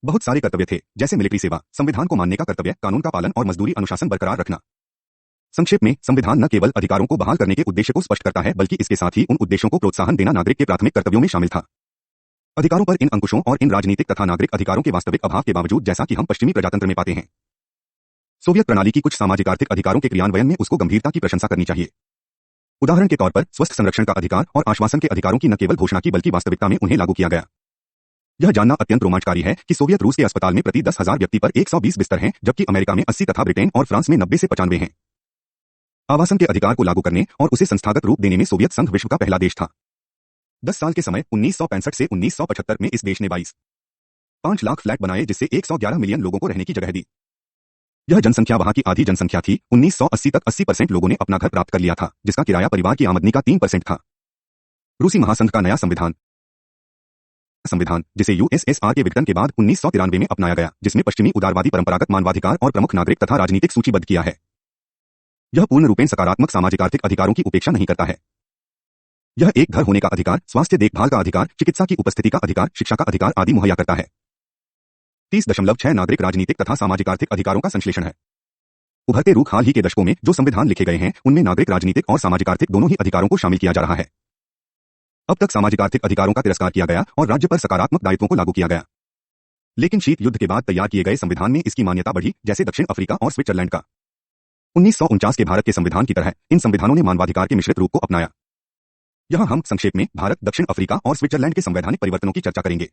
बहुत सारे कर्तव्य थे, जैसे मिलिट्री सेवा, संविधान को मानने का कर्तव्य, कानून का पालन और मजदूरी अनुशासन बरकरार रखना। संक्षेप में, संविधान न केवल अधिकारों को बहाल करने के उद्देश्य को स्पष्ट करता है बल्कि इसके साथ ही उन उद्देश्यों को प्रोत्साहन देना नागरिक के प्राथमिक कर्तव्यों में शामिल था। अधिकारों पर इन अंकुशों और इन राजनीतिक तथा नागरिक अधिकारों के वास्तविक अभाव के बावजूद, जैसा कि हम पश्चिमी प्रजातंत्र में पाते हैं, सोवियत प्रणाली की कुछ सामाजिक आर्थिक अधिकारों के क्रियान्वयन में उसको गंभीरता की प्रशंसा करनी चाहिए। उदाहरण के तौर पर स्वस्थ संरक्षण का अधिकार और आश्वासन के अधिकारों की न केवल घोषणा की बल्कि वास्तविकता में उन्हें लागू किया गया। यह जानना अत्यंत रोमांचकारी है कि सोवियत रूस के अस्पताल में प्रति 10,000 व्यक्ति पर 120 बिस्तर हैं, जबकि अमेरिका में 80 तथा ब्रिटेन और फ्रांस में 90 से 95 हैं। आवासन के अधिकार को लागू करने और उसे संस्थागत रूप देने में सोवियत संघ विश्व का पहला देश था। 10 साल के समय 1965 से 1975 में इस देश ने 22.5 लाख फ्लैट बनाए, जिससे 111 मिलियन लोगों को रहने की जगह दी। यह जनसंख्या वहां की आधी जनसंख्या थी। 1980 तक 80% लोगों ने अपना घर प्राप्त कर लिया था, जिसका किराया परिवार की आमदनी का 3% था। रूसी महासंघ का नया संविधान, जिसे यूएसएसआर के विघटन के बाद 1993 में अपनाया गया, जिसमें पश्चिमी उदारवादी परंपरागत मानवाधिकार और प्रमुख नागरिक तथा राजनीतिक सूचीबद्ध किया है। यह पूर्ण रूपेण सकारात्मक सामाजिक आर्थिक अधिकारों की उपेक्षा नहीं करता है। यह एक घर होने का अधिकार, स्वास्थ्य देखभाल का अधिकार, चिकित्सा की उपस्थिति का अधिकार, शिक्षा का अधिकार आदि मुहैया करता है। 30.6 नागरिक राजनीतिक तथा सामाजिक आर्थिक अधिकारों का संश्लेषण है। उभरते रूख हाल ही के दशकों में जो संविधान लिखे गए हैं, उनमें नागरिक राजनीतिक और सामाजिक आर्थिक दोनों ही अधिकारों को शामिल किया जा रहा है। अब तक सामाजिक आर्थिक अधिकारों का तिरस्कार किया गया और राज्य पर सकारात्मक दायित्वों को लागू किया गया। लेकिन शीत युद्ध के बाद तैयार किए गए संविधान में इसकी मान्यता बढ़ी, जैसे दक्षिण अफ्रीका और स्विट्जरलैंड का। 1949 के भारत के संविधान की तरह इन संविधानों ने मानवाधिकार के मिश्रित रूप को अपनाया। यहां हम संक्षेप में भारत, दक्षिण अफ्रीका और स्विट्जरलैंड के संवैधानिक परिवर्तनों की चर्चा करेंगे।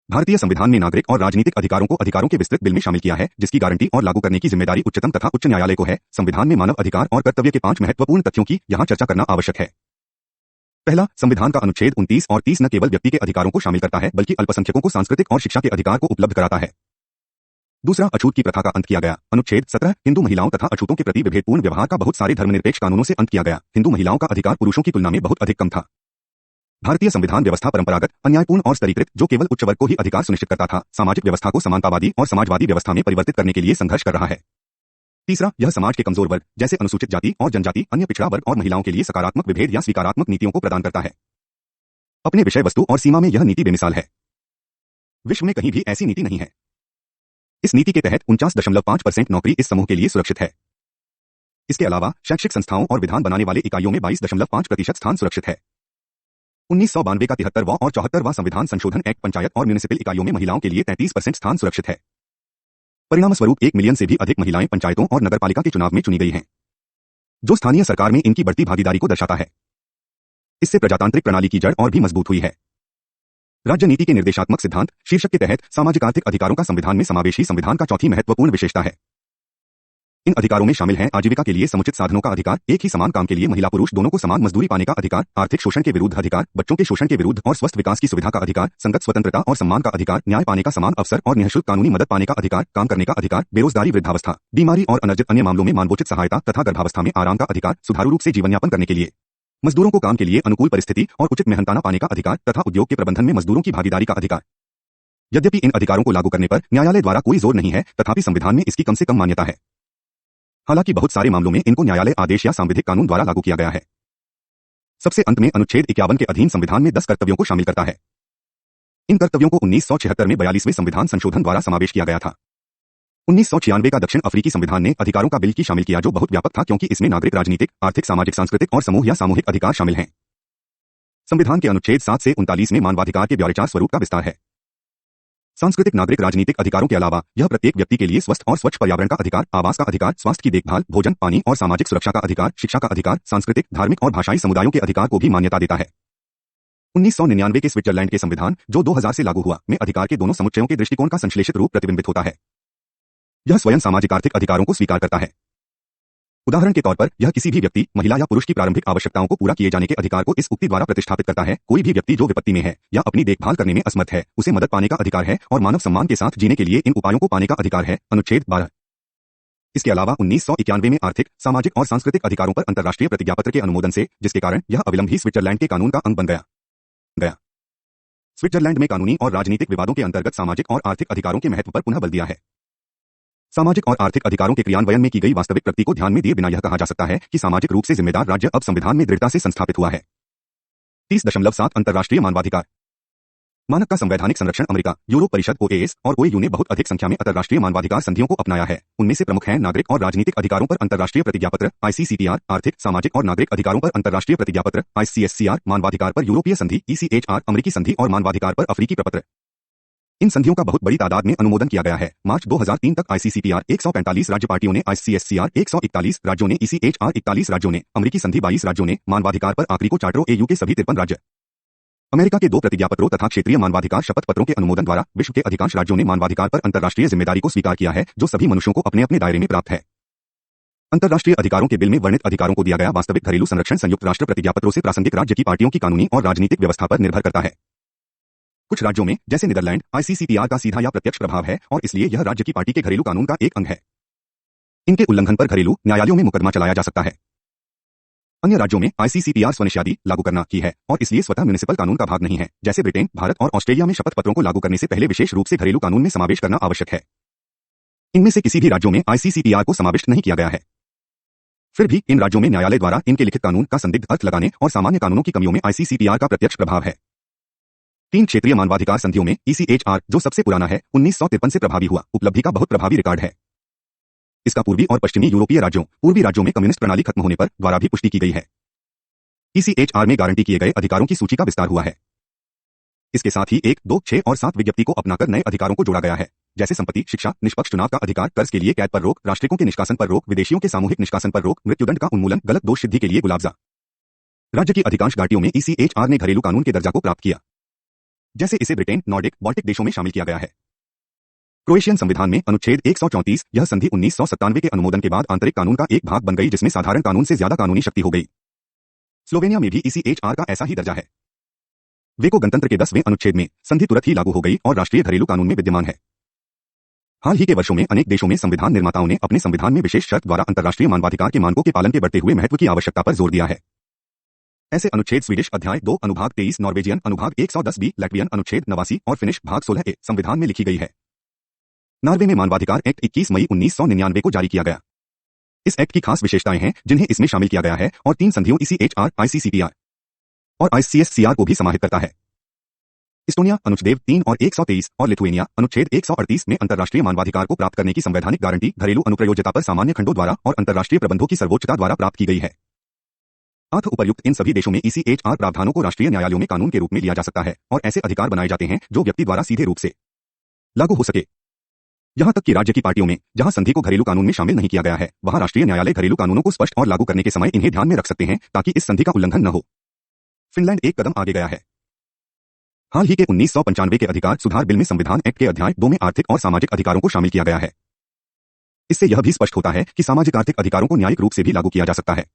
भारतीय संविधान ने नागरिक और राजनीतिक अधिकारों को अधिकारों के विस्तृत बिल में शामिल किया है, जिसकी गारंटी और लागू करने की जिम्मेदारी उच्चतम तथा उच्च न्यायालय को है। संविधान में मानव अधिकार और कर्तव्य के 5 महत्वपूर्ण तथ्यों की यहां चर्चा करना आवश्यक है। पहला, संविधान का अनुच्छेद 29 और 30 न केवल व्यक्ति के अधिकारों को शामिल करता है बल्कि अल्पसंख्यकों को सांस्कृतिक और शिक्षा के अधिकार को उपलब्ध कराता है। दूसरा, अछूत की प्रथा का अंत किया गया। अनुच्छेद 17, हिंदू महिलाओं तथा अछूतों के प्रति विभेदपूर्ण व्यवहार का बहुत सारे धर्मनिरपेक्ष कानूनों से अंत किया गया। हिंदू महिलाओं का अधिकार पुरुषों की तुलना में बहुत अधिक कम था। भारतीय संविधान व्यवस्था परंपरागत, अन्यायपूर्ण और स्तरीकृत, जो केवल उच्च वर्ग को ही अधिकार सुनिश्चित करता था, सामाजिक व्यवस्था को समानतावादी और समाजवादी व्यवस्था में परिवर्तित करने के लिए संघर्ष कर रहा है। तीसरा, यह समाज के कमजोर वर्ग जैसे अनुसूचित जाति और जनजाति, अन्य पिछड़ा वर्ग और महिलाओं के लिए सकारात्मक विभेद या स्वीकारात्मक नीतियों को प्रदान करता है। अपने विषय वस्तु और सीमा में यह नीति बेमिसाल है। विश्व में कहीं भी ऐसी नीति नहीं है। इस नीति के तहत 49.5% नौकरी इस समूह के लिए सुरक्षित है। इसके अलावा शैक्षिक संस्थाओं और विधान बनाने वाले इकाइयों में 22.5% स्थान सुरक्षित है। 1992 का 73वां और 74वां संविधान संशोधन एक्ट पंचायत और म्युनिसिपल इकाइयों में महिलाओं के लिए 33% स्थान सुरक्षित है। परिणामस्वरूप 1 मिलियन से भी अधिक महिलाएं पंचायतों और नगरपालिका के चुनाव में चुनी गई हैं, जो स्थानीय सरकार में इनकी बढ़ती भागीदारी को दर्शाता है। इससे प्रजातांत्रिक प्रणाली की जड़ और भी मजबूत हुई है। राज्य नीति के निर्देशात्मक सिद्धांत शीर्षक के तहत सामाजिक आर्थिक अधिकारों का संविधान में समावेश ही संविधान का चौथी महत्वपूर्ण विशेषता है। इन अधिकारों में शामिल हैं आजीविका के लिए समुचित साधनों का अधिकार, एक ही समान काम के लिए महिला पुरुष दोनों को समान मजदूरी पाने का अधिकार, आर्थिक शोषण के विरुद्ध अधिकार, बच्चों के शोषण के विरुद्ध और स्वस्थ विकास की सुविधा का अधिकार, संगत स्वतंत्रता और सम्मान का अधिकार, न्याय पाने का समान अवसर और निःशुल्क कानूनी मदद पाने का अधिकार, काम करने का अधिकार, बेरोजगारी, वृद्धावस्था, बीमारी और अनर्जित अन्य मामलों में मानवोचित सहायता तथा गर्भावस्था में आराम का अधिकार, सुचारू रूप से जीवन यापन करने के लिए मजदूरों को काम के लिए अनुकूल परिस्थिति और उचित मेहनताना पाने का अधिकार तथा उद्योग के प्रबंधन में मजदूरों की भागीदारी का अधिकार। यद्यपि इन अधिकारों को लागू करने पर न्यायालय द्वारा कोई जोर नहीं है, तथापि संविधान में इसकी कम से कम मान्यता है। हालांकि बहुत सारे मामलों में इनको न्यायालय आदेश या सांविधिक कानून द्वारा लागू किया गया है। सबसे अंत में अनुच्छेद 51 के अधीन संविधान में 10 कर्तव्यों को शामिल करता है। इन कर्तव्यों को 1976 में 42वें संविधान संशोधन द्वारा समावेश किया गया था। 1996 का दक्षिण अफ्रीकी संविधान ने अधिकारों का बिल की शामिल किया, जो बहुत व्यापक था क्योंकि इसमें नागरिक, राजनीतिक, आर्थिक, सामाजिक, सांस्कृतिक और समूह या सामूहिक अधिकार शामिल हैं। संविधान के अनुच्छेद 7 से 39 में मानवाधिकार के ब्यौरेचार स्वरूप का विस्तार है। सांस्कृतिक, नागरिक, राजनीतिक अधिकारों के अलावा यह प्रत्येक व्यक्ति के लिए स्वस्थ और स्वच्छ पर्यावरण का अधिकार, आवास का अधिकार, स्वास्थ्य की देखभाल, भोजन, पानी और सामाजिक सुरक्षा का अधिकार, शिक्षा का अधिकार, सांस्कृतिक, धार्मिक और भाषाई समुदायों के अधिकार को भी मान्यता देता है। 1999 के स्विट्जरलैंड के संविधान, जो 2000 से लागू हुआ, में अधिकार के दोनों समुच्चयों के दृष्टिकोण का संश्लेषित रूप प्रतिबिंबित होता है। यह स्वयं सामाजिक आर्थिक अधिकारों को स्वीकार करता है। उदाहरण के तौर पर यह किसी भी व्यक्ति, महिला या पुरुष की प्रारंभिक आवश्यकताओं को पूरा किए जाने के अधिकार को इस उक्ति द्वारा प्रतिष्ठापित करता है। कोई भी व्यक्ति जो विपत्ति में है या अपनी देखभाल करने में असमर्थ है, उसे मदद पाने का अधिकार है और मानव सम्मान के साथ जीने के लिए इन उपायों को पाने का अधिकार है। अनुच्छेद 12। इसके अलावा 1991 में आर्थिक, सामाजिक और सांस्कृतिक अधिकारों पर अंतर्राष्ट्रीय प्रतिज्ञापत्र के अनुमोदन से, जिसके कारण यह अविलंब ही स्विट्जरलैंड के कानून का अंग बन गया। स्विट्जरलैंड में कानूनी और राजनीतिक विवादों के अंतर्गत सामाजिक और आर्थिक अधिकारों के महत्व पर पुनः बल दिया है। सामाजिक और आर्थिक अधिकारों के क्रियान्वयन में की गई वास्तविक प्रगति को ध्यान में दिए बिना यह कहा जा सकता है कि सामाजिक रूप से जिम्मेदार राज्य अब संविधान में दृढ़ता से संस्थापित हुआ है। 30.7 अंतर्राष्ट्रीय मानवाधिकार। मानक का संवैधानिक संरक्षण अमेरिका, यूरोप परिषद ओएएस और ओएयू ने बहुत अधिक संख्या में अंतर्राष्ट्रीय मानवाधिकार संधियों को अपनाया है। उनमें से प्रमुख हैं नागरिक और राजनीतिक अधिकारों पर अंतर्राष्ट्रीय प्रतिज्ञापत्र आईसीसीपीआर, आर्थिक, सामाजिक और नागरिक अधिकारों पर अंतर्राष्ट्रीय प्रतिज्ञापत्र आईसीएससीआर, मानवाधिकार पर यूरोपीय संधि ईसीएचआर, अमेरिकी संधि और मानवाधिकार पर अफ्रीकी प्रपत्र। इन संधियों का बहुत बड़ी तादाद में अनुमोदन किया गया है। मार्च 2003 तक आईसीसीपीआर 145 राज्य पार्टियों ने, आईसीएससीआर 141 राज्यों ने, ईसीएचआर 41 राज्यों ने, अमेरिकी संधि 22 राज्यों ने, मानवाधिकार पर आखिरी को चार्टर एयू के सभी 53 राज्य। अमेरिका के 2 प्रतिज्ञापत्रों तथा क्षेत्रीय मानवाधिकार शपथ पत्रों के अनुमोदन द्वारा विश्व के अधिकांश राज्यों ने मानवाधिकार पर अंतर्राष्ट्रीय जिम्मेदारी को स्वीकार किया है, जो सभी मनुष्यों को अपने अपने दायरे में प्राप्त है। अंतर्राष्ट्रीय अधिकारों के बिल में वर्णित अधिकारों को दिया गया वास्तविक घरेलू संरक्षण संयुक्त राष्ट्र प्रतिज्ञापत्रों से प्रासंगिक राज्य की पार्टियों की कानूनी और राजनीतिक व्यवस्था पर निर्भर करता है। कुछ राज्यों में, जैसे नीदरलैंड, आईसीसीपीआर का सीधा या प्रत्यक्ष प्रभाव है और इसलिए यह राज्य की पार्टी के घरेलू कानून का एक अंग है। इनके उल्लंघन पर घरेलू न्यायालयों में मुकदमा चलाया जा सकता है। अन्य राज्यों में आईसीसीपीआर स्वनिषेधाज्ञा लागू करना की है और इसलिए स्वतः म्युनिसिपल कानून का भाग नहीं है। जैसे ब्रिटेन, भारत और ऑस्ट्रेलिया में शपथ पत्रों को लागू करने से पहले विशेष रूप से घरेलू कानून में समावेश करना आवश्यक है। इनमें से किसी भी राज्यों में आईसीसीपीआर को समाविष्ट नहीं किया गया है। फिर भी इन राज्यों में न्यायालय द्वारा इनके लिखित कानून का संदिग्ध अर्थ लगाने और सामान्य कानूनों की कमियों में आईसीसीपीआर का प्रत्यक्ष प्रभाव है। 3 क्षेत्रीय मानवाधिकार संधियों में ईसीएचआर, जो सबसे पुराना है, 1953 से प्रभावी हुआ, उपलब्धि का बहुत प्रभावी रिकॉर्ड है। इसका पूर्वी और पश्चिमी यूरोपीय राज्यों, पूर्वी राज्यों में कम्युनिस्ट प्रणाली खत्म होने पर द्वारा भी पुष्टि की गई है। ईसीएचआर में गारंटी किए गए अधिकारों की सूची का विस्तार हुआ है। इसके साथ ही 1, 2, 6 और 7 विज्ञप्ति को अपनाकर नए अधिकारों को जोड़ा गया है, जैसे संपत्ति, शिक्षा, निष्पक्ष चुनाव का अधिकार, कर्ज के लिए कैद पर रोक, राष्ट्रिकों के निष्कासन पर रोक, विदेशियों के सामूहिक निष्कासन पर रोक, मृत्युदंड का उन्मूलन, गलत दोष सिद्धि के लिए गुलाबजा। राज्य की अधिकांश घाटियों में ईसीएचआर ने घरेलू कानून के दर्जा को प्राप्त किया, जैसे इसे ब्रिटेन, नॉर्डिक, बाल्टिक देशों में शामिल किया गया है। क्रोएशियन संविधान में अनुच्छेद 134, यह संधि 1997 के अनुमोदन के बाद आंतरिक कानून का एक भाग बन गई, जिसमें साधारण कानून से ज्यादा कानूनी शक्ति हो गई। स्लोवेनिया में भी ईसीएचआर का ऐसा ही दर्जा है। वेको गणतंत्र के 10वें अनुच्छेद में संधि तुरंत ही लागू हो गई और राष्ट्रीय घरेलू कानून में विद्यमान है। हाल ही के वर्षों में अनेक देशों में संविधान निर्माताओं ने अपने संविधान में विशेष शर्त द्वारा अंतर्राष्ट्रीय मानवाधिकार के मानकों के पालन के बढ़ते हुए महत्व की आवश्यकता पर जोर दिया है। ऐसे अनुच्छेद स्वीडिश अध्याय 2 अनुभाग 23, नॉर्वेजियन अनुभाग 110B, लैट्वियन अनुच्छेद 89 और फिनिश भाग 16 संविधान में लिखी गई है। नॉर्वे में मानवाधिकार एक्ट 21 मई 1999 को जारी किया गया। इस एक्ट की खास विशेषताएं हैं जिन्हें इसमें शामिल किया गया है और 3 संधियों ईसीएचआर, आईसीसीपीआर और आईसीएससीआर को भी समाहित करता है। इस्टोनिया अनुच्छेद 3 और 123 और लिथुएनिया अनुच्छेद 138 में अंतर्राष्ट्रीय मानवाधिकार को प्राप्त करने की संवैधानिक गारंटी घरेलू अनुप्रयोज्यता पर सामान्य खंडों द्वारा और अंतर्राष्ट्रीय प्रबंधों की सर्वोच्चता द्वारा प्राप्त की गई है। अतः उपर्युक्त इन सभी देशों में ईसीएचआर प्रावधानों को राष्ट्रीय न्यायालयों में कानून के रूप में लिया जा सकता है और ऐसे अधिकार बनाए जाते हैं जो व्यक्ति द्वारा सीधे रूप से लागू हो सके। यहां तक कि राज्य की पार्टियों में, जहां संधि को घरेलू कानून में शामिल नहीं किया गया है, वहां राष्ट्रीय न्यायालय घरेलू कानूनों को स्पष्ट और लागू करने के समय इन्हें ध्यान में रख सकते हैं ताकि इस संधि का उल्लंघन न हो। फिनलैंड एक कदम आगे गया है। हाल ही के 1995 के अधिकार सुधार बिल में संविधान एक्ट के अध्याय 2 में आर्थिक और सामाजिक अधिकारों को शामिल किया गया है। इससे यह भी स्पष्ट होता है कि सामाजिक आर्थिक अधिकारों को न्यायिक रूप से भी लागू किया जा सकता है।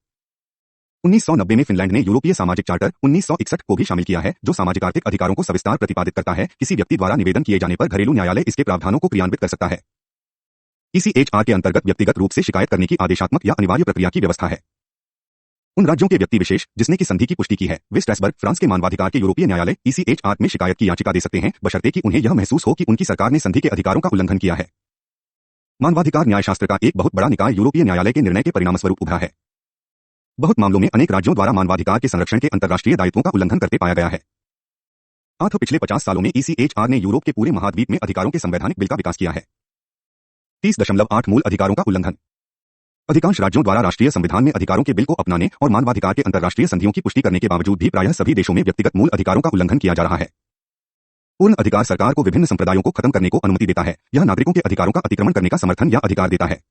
1990 में फिनलैंड ने यूरोपीय सामाजिक चार्टर 1961 को भी शामिल किया है, जो सामाजिक आर्थिक अधिकारों को सविस्तार प्रतिपादित करता है। किसी व्यक्ति द्वारा निवेदन किए जाने पर घरेलू न्यायालय इसके प्रावधानों को क्रियान्वित कर सकता है। ईसीएचआर के अंतर्गत व्यक्तिगत रूप से शिकायत करने की आदेशात्मक या अनिवार्य प्रक्रिया की व्यवस्था है। उन राज्यों के व्यक्ति विशेष जिसने की संधि की पुष्टि की है, वे स्ट्रासबर्ग, फ्रांस के मानवाधिकार के यूरोपीय न्यायालय ईसीएचआर में शिकायत की याचिका दे सकते हैं, बशर्ते कि उन्हें यह महसूस हो कि उनकी सरकार ने संधि के अधिकारों का उल्लंघन किया है। मानवाधिकार न्यायशास्त्र का एक बहुत बड़ा निकाय यूरोपीय न्यायालय के निर्णय के परिणामस्वरूप उभरा है। बहुत मामलों में अनेक राज्यों द्वारा मानवाधिकार के संरक्षण के अंतर्राष्ट्रीय दायित्वों का उल्लंघन करते पाया गया है। अतः पिछले 50 सालों में ईसीएचआर ने यूरोप के पूरे महाद्वीप में अधिकारों के संवैधानिक बिल का विकास किया है। 30.8 मूल अधिकारों का उल्लंघन। अधिकांश राज्यों द्वारा राष्ट्रीय संविधान में अधिकारों के बिल को अपनाने और मानवाधिकार के अंतर्राष्ट्रीय संधियों की पुष्टि करने के बावजूद भी प्रायः सभी देशों में व्यक्तिगत मूल अधिकारों का उल्लंघन किया जा रहा है। पूर्ण अधिकार सरकार को विभिन्न संप्रदायों को खत्म करने को अनुमति देता है। यह नागरिकों के अधिकारों का अतिक्रमण करने का समर्थन या अधिकार देता है।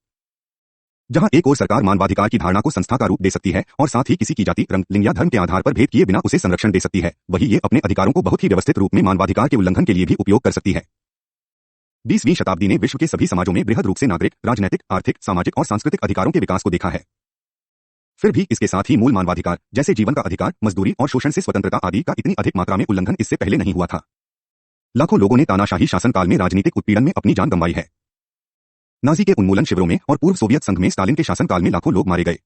जहां एक ओर सरकार मानवाधिकार की धारणा को संस्था का रूप दे सकती है और साथ ही किसी की जाति, रंग, लिंग या धर्म के आधार पर भेद किए बिना उसे संरक्षण दे सकती है, वहीं ये अपने अधिकारों को बहुत ही व्यवस्थित रूप में मानवाधिकार के उल्लंघन के लिए भी उपयोग कर सकती है। 20वीं शताब्दी ने विश्व के सभी समाजों में बृहद रूप से नागरिक, राजनैतिक, आर्थिक, सामाजिक और सांस्कृतिक अधिकारों के विकास को देखा है। फिर भी इसके साथ ही मूल मानवाधिकार जैसे जीवन का अधिकार, मजदूरी और शोषण से स्वतंत्रता आदि का इतनी अधिक मात्रा में उल्लंघन इससे पहले नहीं हुआ था। लाखों लोगों ने तानाशाही शासनकाल में राजनीतिक उत्पीड़न में अपनी जान गंवाई है। नाजी के उन्मूलन शिविरों में और पूर्व सोवियत संघ में स्टालिन के शासनकाल में लाखों लोग मारे गए।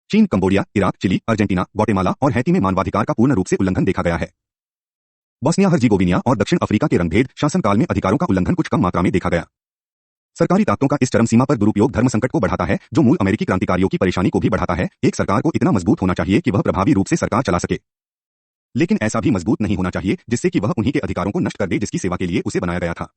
चीन, Cambodia, Iraq, Chile, Argentina, Guatemala और हैती में मानवाधिकार का पूर्ण रूप से उल्लंघन देखा गया है। बोस्निया हर्जिगोविना और दक्षिण अफ्रीका के रंगभेद शासनकाल में अधिकारों का उल्लंघन कुछ कम मात्रा में देखा गया। सरकारी ताकतों का इस चरम सीमा पर दुरुपयोग धर्म संकट को बढ़ाता है, जो मूल अमेरिकी क्रांतिकारियों की परेशानी को भी बढ़ाता है। एक सरकार को इतना मजबूत होना चाहिए कि वह प्रभावी रूप से सरकार चला सके। लेकिन ऐसा भी मजबूत नहीं होना चाहिए जिससे कि वह उन्हीं के अधिकारों को नष्ट कर दे जिसकी सेवा के लिए उसे बनाया गया था।